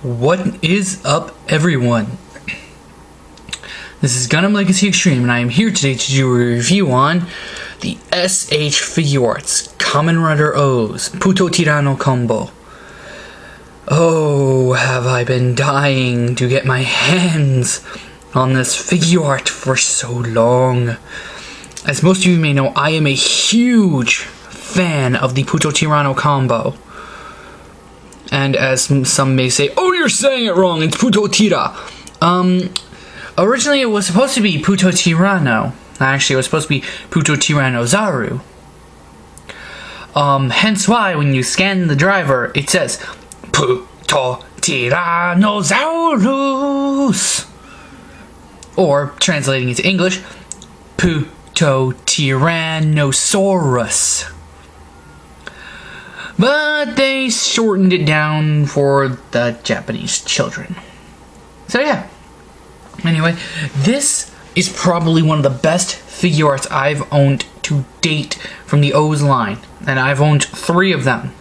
What is up, everyone? This is GundamLegacyExtreme, and I am here today to do a review on the SH Figuarts Kamen Rider O's PuToTyra combo. Oh, have I been dying to get my hands on this Figuart for so long. As most of you may know, I am a huge fan of the PuToTyra combo. And as some may say, oh, you're saying it wrong, it's PuToTyra. Originally it was supposed to be PuToTyra. Actually, it was supposed to be PuToTyrannozaru. Hence why when you scan the driver, it says PuToTyrannosaurus. Or, translating into English, PuToTyrannosaurus. But they shortened it down for the Japanese children. So yeah. Anyway, this is probably one of the best Figuarts I've owned to date from the O's line. And I've owned 3 of them.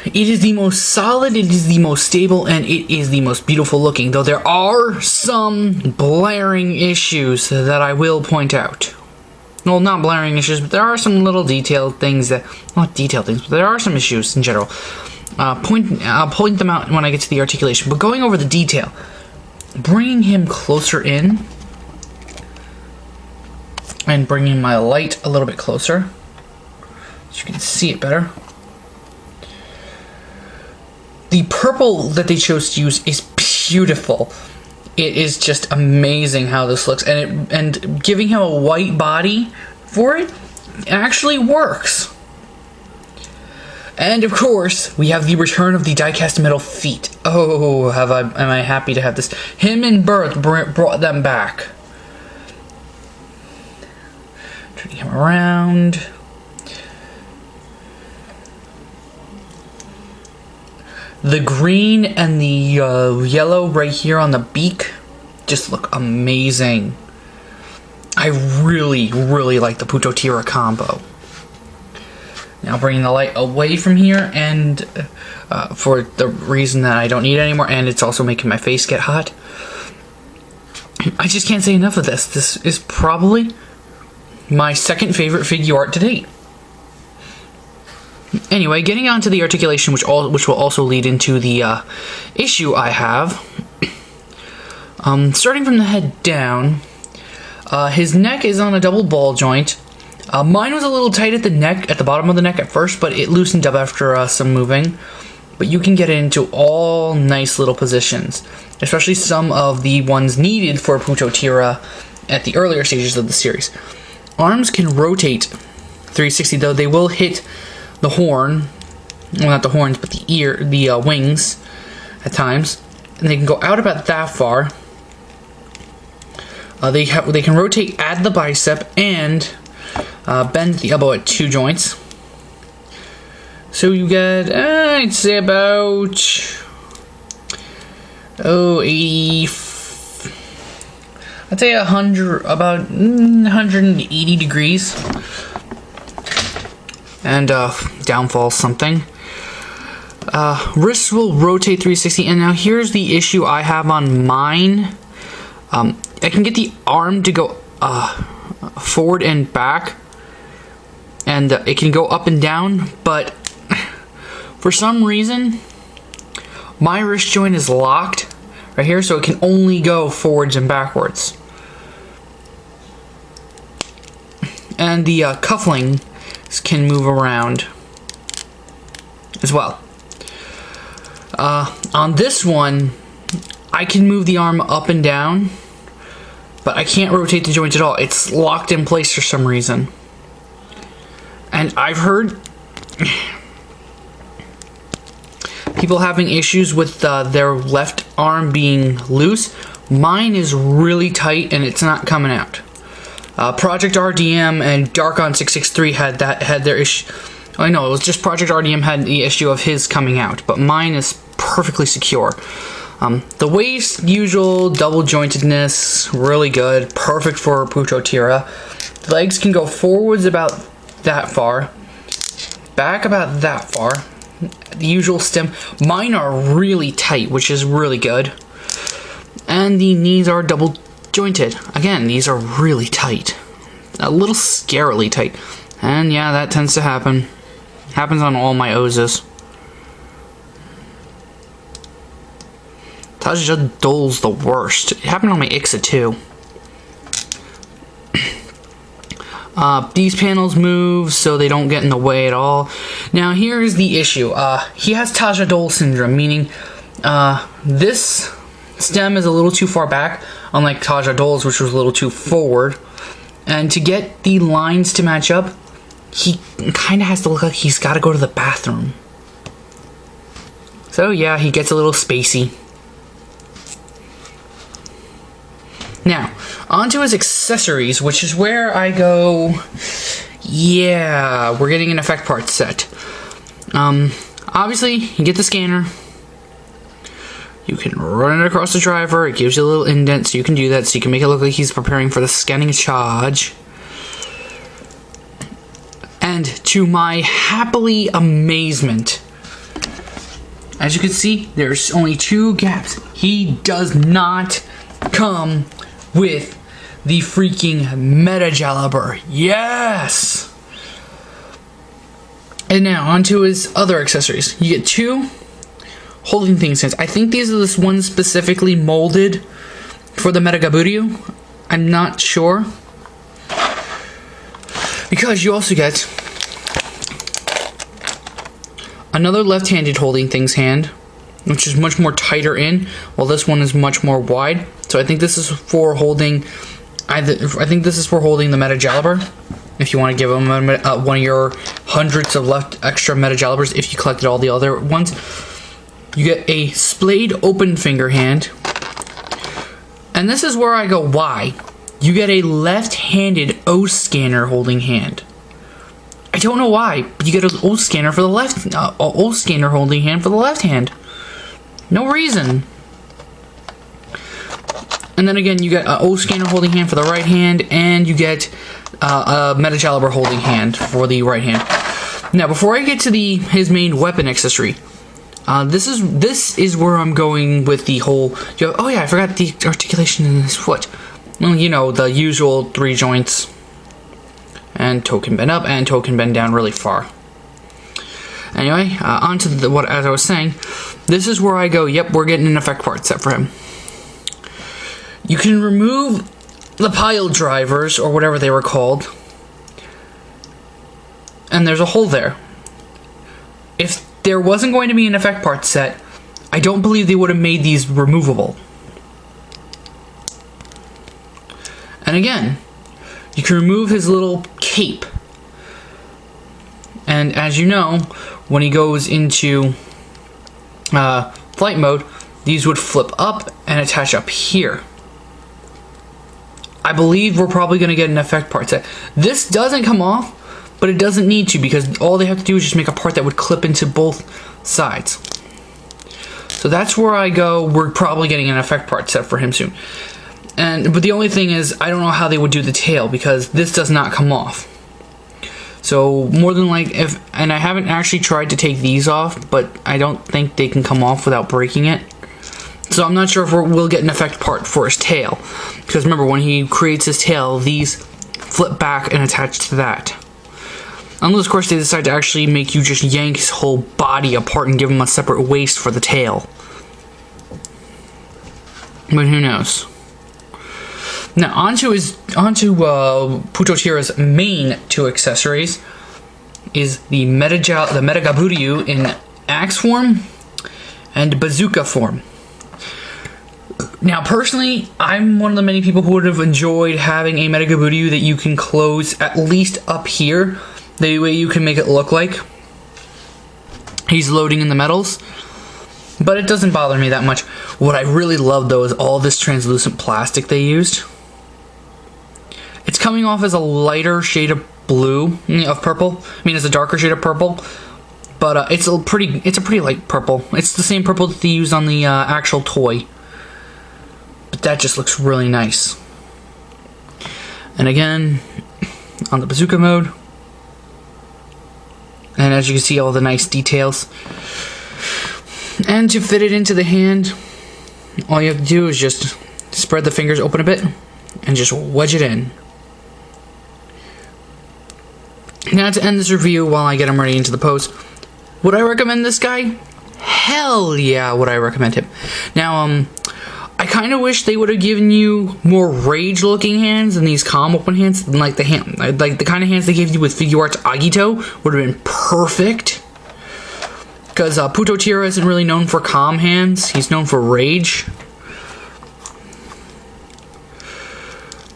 It is the most solid, it is the most stable, and it is the most beautiful looking. Though there are some blaring issues that I will point out. Well, not blaring issues, but there are some little detailed things that... Not detailed things, but there are some issues in general. I'll point them out when I get to the articulation. But going over the detail, bringing him closer in, and bringing my light a little bit closer, so you can see it better. The purple that they chose to use is beautiful. It is just amazing how this looks, and giving him a white body for it actually works. And of course, we have the return of the die-cast metal feet. Oh, am I happy to have this. Him and Birth brought them back. Turning him around. The green and the yellow right here on the beak just look amazing. I really, really like the PuToTyra combo. Now bringing the light away from here, and for the reason that I don't need it anymore, and it's also making my face get hot. I just can't say enough of this. This is probably my second favorite Figuart to date. Anyway, getting on to the articulation, which will also lead into the issue I have. Starting from the head down, his neck is on a double ball joint. Mine was a little tight at the neck, at the bottom of the neck at first, but it loosened up after some moving. But you can get it into all nice little positions, especially some of the ones needed for PuToTyra at the earlier stages of the series. Arms can rotate 360, though they will hit the horn, well, not the horns, but the wings at times, and they can go out about that far. They can rotate at the bicep and bend the elbow at 2 joints. So you get, I'd say about 80. I'd say 100, about 180 degrees. And downfall something. Wrists will rotate 360, and now here's the issue I have on mine. I can get the arm to go forward and back, and it can go up and down, but for some reason my wrist joint is locked right here, so it can only go forwards and backwards. And the cuffling can move around as well. On this one, I can move the arm up and down, but I can't rotate the joint at all. It's locked in place for some reason. And I've heard people having issues with their left arm being loose. Mine is really tight and it's not coming out. Project RDM and Darkon663 had their issue. I know, it was just Project RDM had the issue of his coming out, but mine is perfectly secure. The waist, usual double jointedness, really good, perfect for PuToTyra. The legs can go forwards about that far, back about that far, the usual stem. Mine are really tight, which is really good. And the knees are double jointed. Again, these are really tight. A little scarily tight. And yeah, that tends to happen. Happens on all my OOOs. Taja Dole's the worst. It happened on my Ixa too. These panels move so they don't get in the way at all. Now here's the issue. He has Taja Dole syndrome, meaning this stem is a little too far back, unlike Taja Dole's, which was a little too forward. And to get the lines to match up, he kind of has to look like he's got to go to the bathroom. So yeah, he gets a little spacey. Now, onto his accessories, which is where I go, yeah, we're getting an effect part set. Obviously, you get the scanner. You can run it across the driver. It gives you a little indent, so you can do that, so you can make it look like he's preparing for the scanning charge. And to my happily amazement, as you can see, there's only 2 gaps. He does not come with the freaking Meta Jalaber. Yes! And now, onto his other accessories. You get 2 holding things hands. I think these are the ones specifically molded for the Metagaburyu. I'm not sure. Because you also get another left-handed holding things hand, which is much more tighter in, while this one is much more wide. So I think this is for holding I think this is for holding the Meta Jalaber. If you want to give him one of your hundreds of extra Meta Jalabers, if you collected all the other ones, you get a splayed open finger hand. And this is where I go, why? You get a left-handed O scanner holding hand. I don't know why, but you get an O scanner for the left, O scanner holding hand for the left hand. No reason. And then again, you get an O scanner holding hand for the right hand, and you get a Meta Jalaber holding hand for the right hand. Now, before I get to his main weapon accessory, this is where I'm going with the whole. Oh yeah, I forgot the articulation in his foot. Well, you know, the usual 3 joints, and toe can bend up and toe can bend down really far. Anyway, on to as I was saying, this is where I go, yep, we're getting an effect part set for him. You can remove the pile drivers, or whatever they were called, and there's a hole there. If there wasn't going to be an effect part set, I don't believe they would have made these removable. And again, you can remove his little cape. And as you know, when he goes into flight mode, these would flip up and attach up here. I believe we're probably going to get an effect part set. This doesn't come off, but it doesn't need to, because all they have to do is just make a part that would clip into both sides. So that's where I go, we're probably getting an effect part set for him soon. But the only thing is, I don't know how they would do the tail, because this does not come off. So more than and I haven't actually tried to take these off, but I don't think they can come off without breaking it. So I'm not sure if we'll get an effect part for his tail, because remember, when he creates his tail, these flip back and attach to that. Unless, of course, they decide to actually make you just yank his whole body apart and give him a separate waist for the tail. But who knows? Now, onto PuToTyra's main 2 accessories is the Metagaburyu in axe form and bazooka form. Now, personally, I'm one of the many people who would have enjoyed having a Metagaburyu that you can close at least up here. The way you can make it look like he's loading in the metals. But it doesn't bother me that much. What I really love, though, is all this translucent plastic they used. It's coming off as a lighter shade of blue, of purple. I mean, it's a darker shade of purple. But it's a pretty light purple. It's the same purple that they use on the actual toy. But that just looks really nice. And again, on the bazooka mode, And as you can see, all the nice details. And to fit it into the hand, all you have to do is just spread the fingers open a bit and just wedge it in. Now to end this review while I get him ready into the pose, would I recommend this guy? Hell yeah, would I recommend him. Now, I kind of wish they would have given you more rage-looking hands than these calm open hands. Like the kind of hands they gave you with Figuarts Agito would have been perfect. Because PuToTyra isn't really known for calm hands. He's known for rage.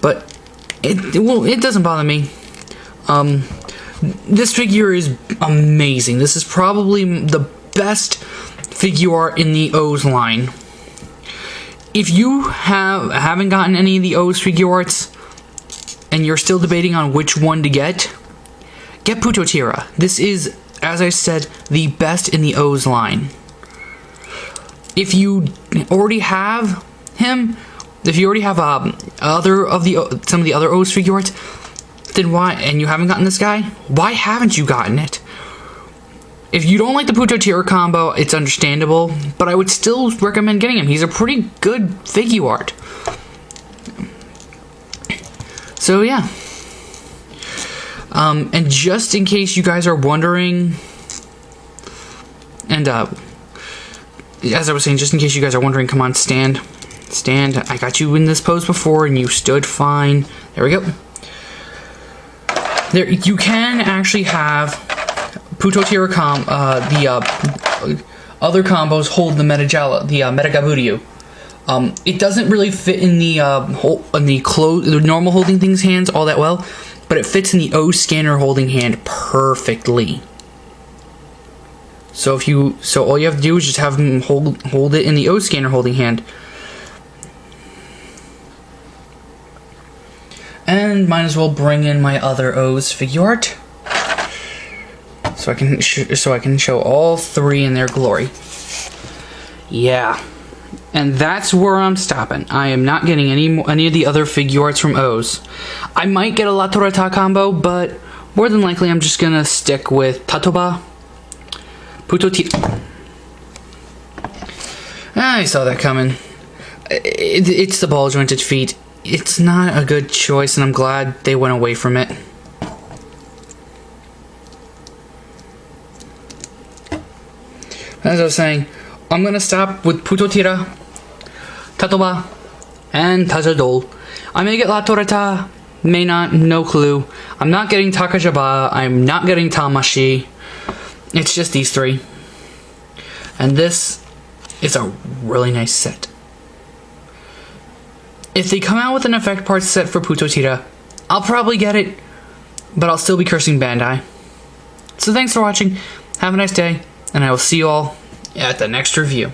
But it doesn't bother me. This figure is amazing. This is probably the best Figuart in the O's line. If you haven't gotten any of the O's Figuarts and you're still debating on which one to get PuToTyra. This is, as I said, the best in the O's line. If you already have him, if you already have some of the other O's Figuarts, then why, and you haven't gotten this guy, why haven't you gotten it? If you don't like the PuToTyra combo, it's understandable, but I would still recommend getting him. He's a pretty good Figuart. So yeah. And just in case you guys are wondering, and as I was saying, just in case you guys are wondering, come on, stand. Stand. I got you in this pose before, and you stood fine. There we go. There, you can actually have PuToTyra the other combos hold the Metagaburyou. It doesn't really fit in the normal holding things hands all that well, but it fits in the O scanner holding hand perfectly. So all you have to do is just have him hold it in the O scanner holding hand. And might as well bring in my other O's Figuart, so I can show all three in their glory. Yeah, and that's where I'm stopping. I am not getting any of the other Figuarts from O's. I might get a La Torreta combo, but more than likely I'm just gonna stick with Tatoba, PuToTyra. I saw that coming. It's the ball jointed feet. It's not a good choice, and I'm glad they went away from it. As I was saying, I'm gonna stop with PuToTyra, Tatoba, and Tajadol. I may get La Torreta, may not, no clue. I'm not getting Takajaba, I'm not getting Tamashi. It's just these three. And this is a really nice set. If they come out with an effect parts set for PuToTyra, I'll probably get it, but I'll still be cursing Bandai. So thanks for watching, have a nice day, and I will see you all at the next review.